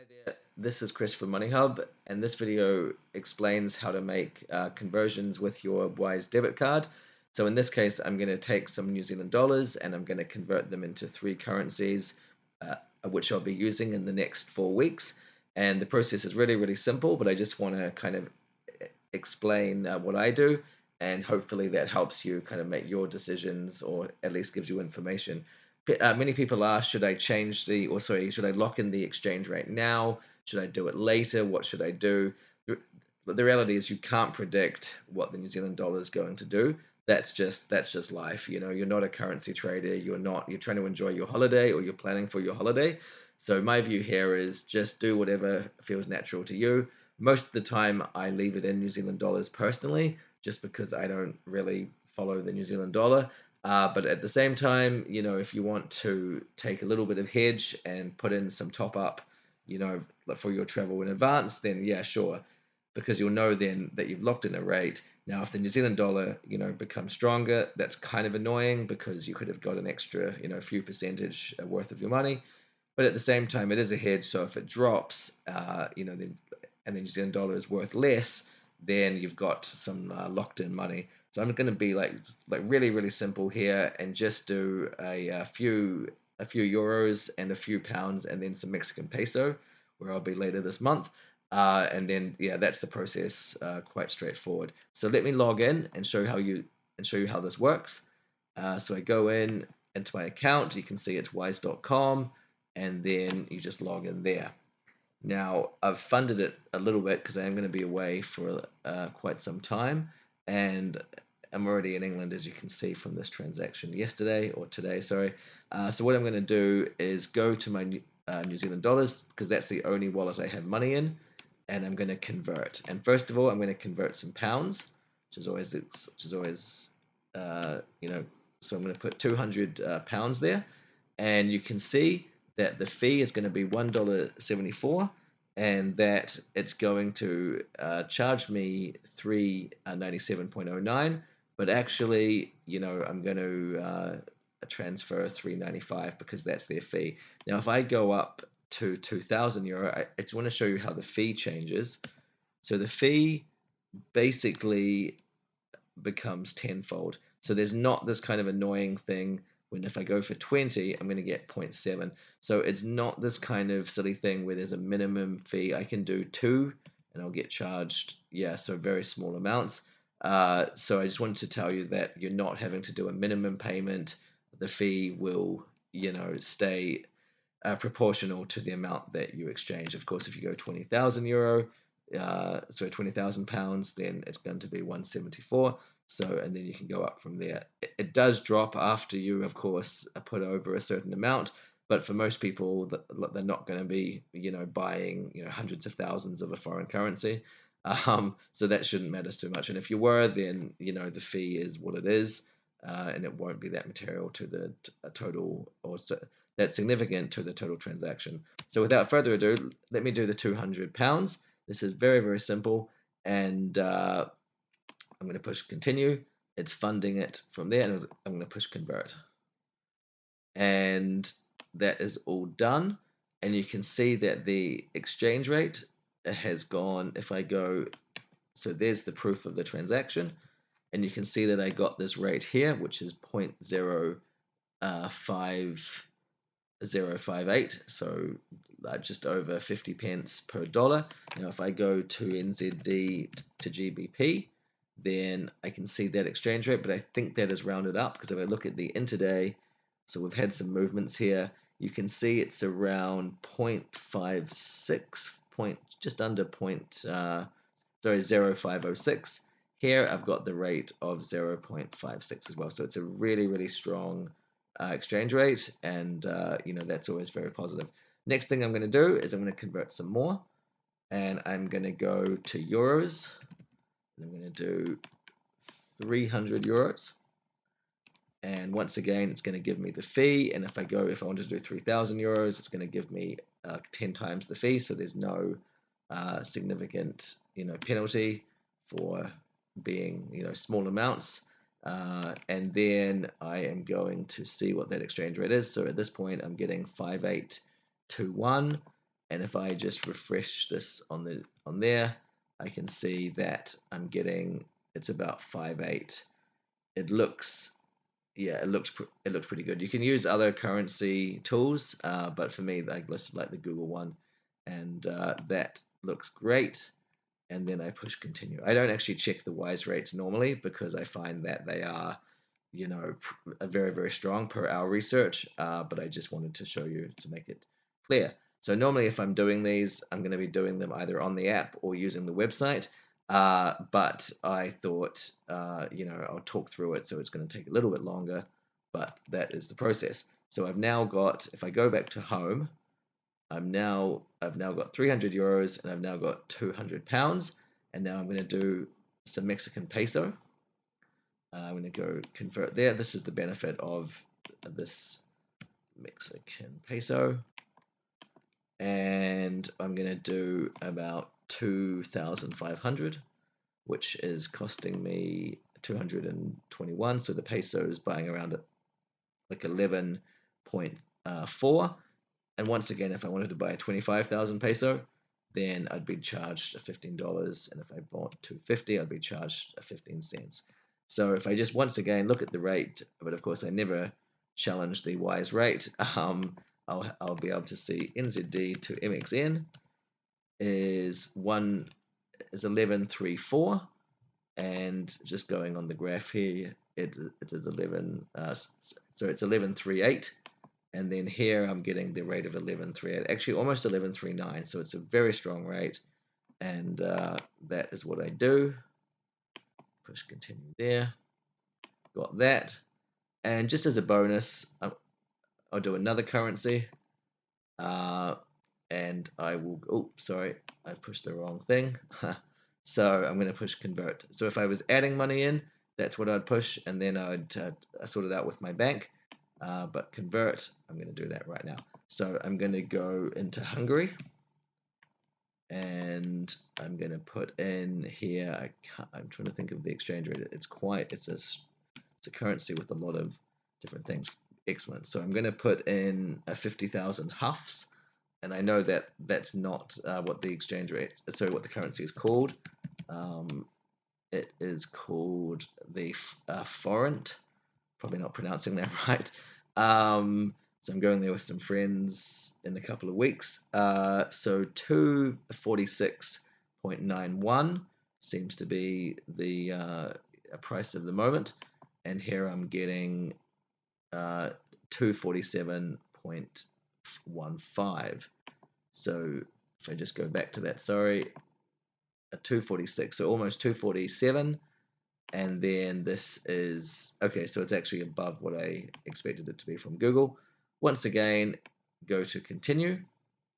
There, this is Chris from MoneyHub, and this video explains how to make conversions with your Wise debit card. So in this case, I'm going to take some New Zealand dollars and I'm going to convert them into three currencies, uh, which I'll be using in the next 4 weeks. And the process is really, really simple, but I just want to kind of explain what I do, and hopefully that helps you kind of make your decisions or at least gives you information. Many people ask, should I change or sorry, should I lock in the exchange rate now? Should I do it later? What should I do? The reality is you can't predict what the New Zealand dollar is going to do. That's just life. You're not a currency trader. You're trying to enjoy your holiday, or you're planning for your holiday. So my view here is just do whatever feels natural to you. Most of the time I leave it in New Zealand dollars personally, just because I don't really follow the New Zealand dollar. But at the same time, if you want to take a little bit of hedge and put in some top up, for your travel in advance, then yeah, sure, because you'll know then that you've locked in a rate. Now, if the New Zealand dollar, becomes stronger, that's kind of annoying because you could have got an extra, few percentage worth of your money. But at the same time, it is a hedge. So if it drops, then and the New Zealand dollar is worth less, then you've got some locked in money. So I'm going to be like really really simple here and just do a few euros and a few pounds and then some Mexican peso, where I'll be later this month. And then yeah, that's the process. Quite straightforward. So let me log in and show you how this works. So I go into my account. You can see it's wise.com, and then you just log in there. Now, I've funded it a little bit because I am going to be away for quite some time, and I'm already in England, as you can see from this transaction yesterday or today, sorry. So what I'm going to do is go to my New Zealand dollars, because that's the only wallet I have money in, and I'm going to convert. And first of all, I'm going to convert some pounds, which is always so I'm going to put 200 pounds there, and you can see that the fee is going to be $1.74, and that it's going to charge me 397.09, but actually, I'm going to transfer 395 because that's their fee. Now, if I go up to 2,000 euro, I just want to show you how the fee changes. So the fee basically becomes tenfold. So there's not this kind of annoying thing when if I go for 20, I'm going to get 0.7. So it's not this kind of silly thing where there's a minimum fee. I can do 2 and I'll get charged, yeah, so very small amounts. So I just wanted to tell you that you're not having to do a minimum payment. The fee will, stay proportional to the amount that you exchange. Of course, if you go 20,000 euro, so 20,000 pounds, then it's going to be 174. So, and then you can go up from there. It does drop after you, of course, put over a certain amount. But for most people, they're not going to be, buying, hundreds of thousands of a foreign currency. So that shouldn't matter so much. And if you were, then, the fee is what it is. And it won't be that material to the total, or that's significant to the total transaction. So without further ado, let me do the 200 pounds. This is very, very simple, and I'm going to push continue. It's funding it from there, and I'm going to push convert. And that is all done. And you can see that the exchange rate has gone, if I go, so there's the proof of the transaction, and you can see that I got this rate here, which is 0.05058, so just over 50 pence per dollar. Now, if I go to NZD to GBP, then I can see that exchange rate, but I think that is rounded up, because if I look at the intraday, so we've had some movements here, you can see it's around 0.56, just under 0.0506. Here I've got the rate of 0.56 as well, so it's a really, really strong exchange rate, and that's always very positive. Next thing I'm going to do is I'm going to convert some more, and I'm going to go to euros. I'm going to do 300 euros, and once again it's going to give me the fee, and if I want to do 3,000 euros, it's going to give me 10 times the fee, so there's no significant penalty for being small amounts. And then I am going to see what that exchange rate is. So at this point, I'm getting 5821, And if I just refresh this on there, I can see that I'm getting, it's about 5.8. It looks, yeah, it looks pretty good. You can use other currency tools, but for me, I listed like the Google one, and that looks great. And then I push continue. I don't actually check the WISE rates normally because I find that they are, you know, very, very strong per our research, but I just wanted to show you to make it clear. So normally if I'm doing these, I'm going to be doing them either on the app or using the website, but I thought, you know, I'll talk through it, so it's going to take a little bit longer, but that is the process. So I've now got, if I go back to home, I've now got 300 euros and I've now got 200 pounds, and now I'm going to do some Mexican peso. I'm going to go convert there. This is the benefit of this Mexican peso. And I'm going to do about 2,500, which is costing me 221. So the peso is buying around like 11.4. And once again, if I wanted to buy 25,000 peso, then I'd be charged $15. And if I bought 250, I'd be charged 15 cents. So if I just once again look at the rate, but of course I never challenge the WISE rate, I'll be able to see NZD to MXN is 11.34, and just going on the graph here, it is 11. So it's 11.38. And then here I'm getting the rate of 11.38, actually almost 11.39, so it's a very strong rate, and that is what I do. Push continue there, got that, and just as a bonus, I'll do another currency, and I will, oh, sorry, I pushed the wrong thing, so I'm going to push convert. So if I was adding money in, that's what I'd push, and then I'd sort it out with my bank. But convert, I'm going to do that right now. So I'm going to go into Hungary, and I'm going to put in here, I'm trying to think of the exchange rate. It's a currency with a lot of different things. Excellent. So I'm going to put in 50,000 HUFs, and I know that that's not what the exchange rate, sorry, what the currency is called. It is called the forint. Probably not pronouncing that right. So I'm going there with some friends in a couple of weeks. So 246.91 seems to be the price of the moment, and here I'm getting 247.15. So if I just go back to that, sorry, 246, so almost 247. And then this is, okay, so it's actually above what I expected it to be from Google. Once again, go to continue,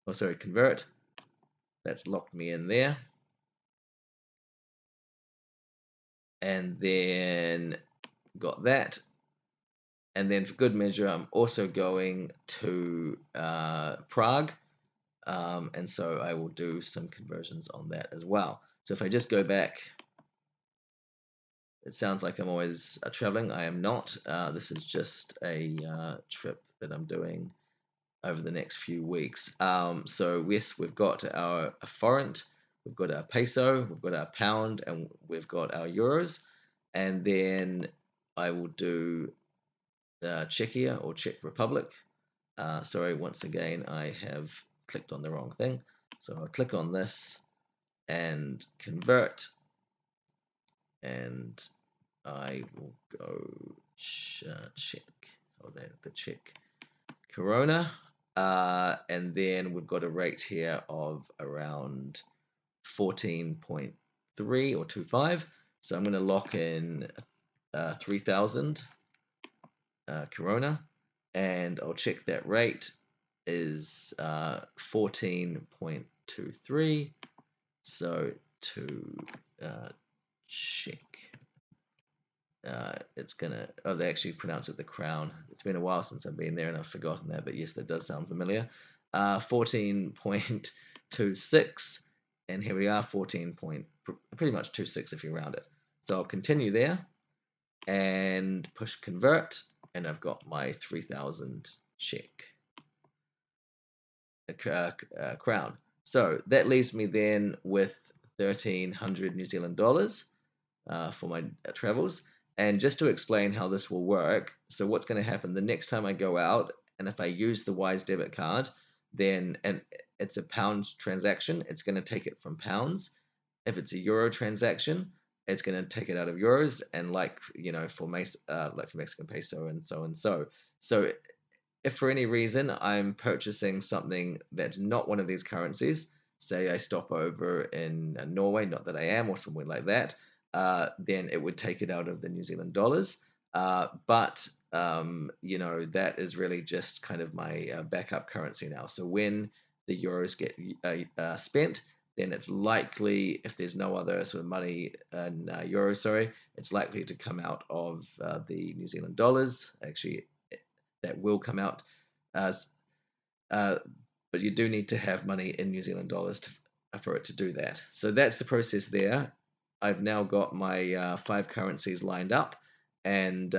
oh sorry, convert. That's locked me in there. And then got that. And then for good measure, I'm also going to Prague. And so I will do some conversions on that as well. So if I just go back, it sounds like I'm always traveling. I am not. This is just a trip that I'm doing over the next few weeks. So yes, we've got our forint, we've got our peso, we've got our pound, and we've got our euros. And then I will do Czechia or Czech Republic. Sorry, once again, I have clicked on the wrong thing. So I'll click on this and convert, and I will go Czech, the Czech Corona, and then we've got a rate here of around 14.3 or 25. So I'm going to lock in 3,000 Corona, and I'll check that rate is 14.23. So to check. It's gonna, oh, they actually pronounce it the crown. It's been a while since I've been there and I've forgotten that, but yes, that does sound familiar. 14.26, and here we are, pretty much 26 if you round it. So I'll continue there and push convert, and I've got my 3,000 check. crown. So that leaves me then with 1,300 New Zealand dollars for my travels. And just to explain how this will work, so what's going to happen the next time I go out, and if I use the Wise debit card, then and it's a pound transaction, it's going to take it from pounds. If it's a euro transaction, it's going to take it out of euros, and like for Mexican peso and so and so. So if for any reason I'm purchasing something that's not one of these currencies, say I stop over in Norway, not that I am, or somewhere like that, then it would take it out of the New Zealand dollars. But that is really just kind of my backup currency now. So when the euros get spent, then it's likely, if there's no other sort of money in euros, sorry, it's likely to come out of the New Zealand dollars. Actually, that will come out as, uh, but you do need to have money in New Zealand dollars for it to do that. So that's the process there. I've now got my five currencies lined up, and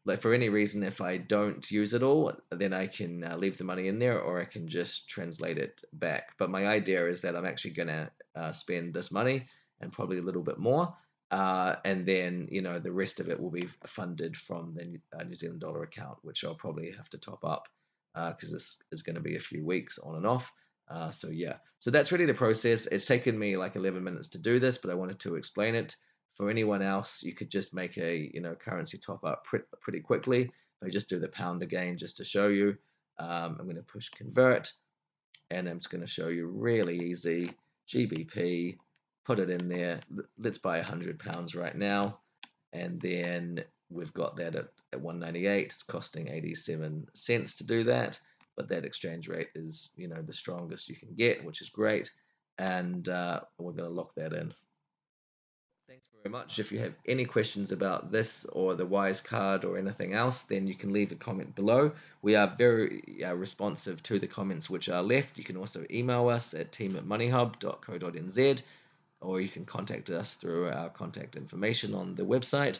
like for any reason, if I don't use it all, then I can leave the money in there, or I can just translate it back. But my idea is that I'm actually gonna spend this money and probably a little bit more, and then the rest of it will be funded from the New Zealand dollar account, which I'll probably have to top up because this is going to be a few weeks on and off. So yeah, so that's really the process. It's taken me like 11 minutes to do this, but I wanted to explain it. For anyone else, you could just make a currency top up pretty quickly. I just do the pound again just to show you. I'm going to push convert, and I'm just going to show you really easy GBP. Put it in there. Let's buy £100 right now, and then we've got that at 198. It's costing 87 cents to do that, but that exchange rate is the strongest you can get, which is great, and we're going to lock that in. Thanks very much. If you have any questions about this or the Wise card or anything else, then you can leave a comment below. We are very responsive to the comments which are left. You can also email us at team@moneyhub.co.nz, or you can contact us through our contact information on the website.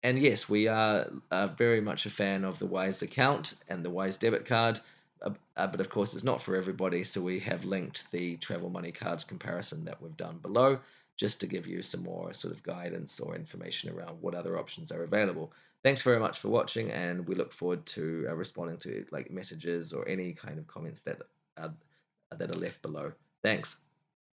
And yes, we are very much a fan of the Wise account and the Wise debit card, but of course, it's not for everybody. So we have linked the travel money cards comparison that we've done below, just to give you some more sort of guidance or information around what other options are available. Thanks very much for watching, and we look forward to responding to like messages or any kind of comments that are left below. Thanks.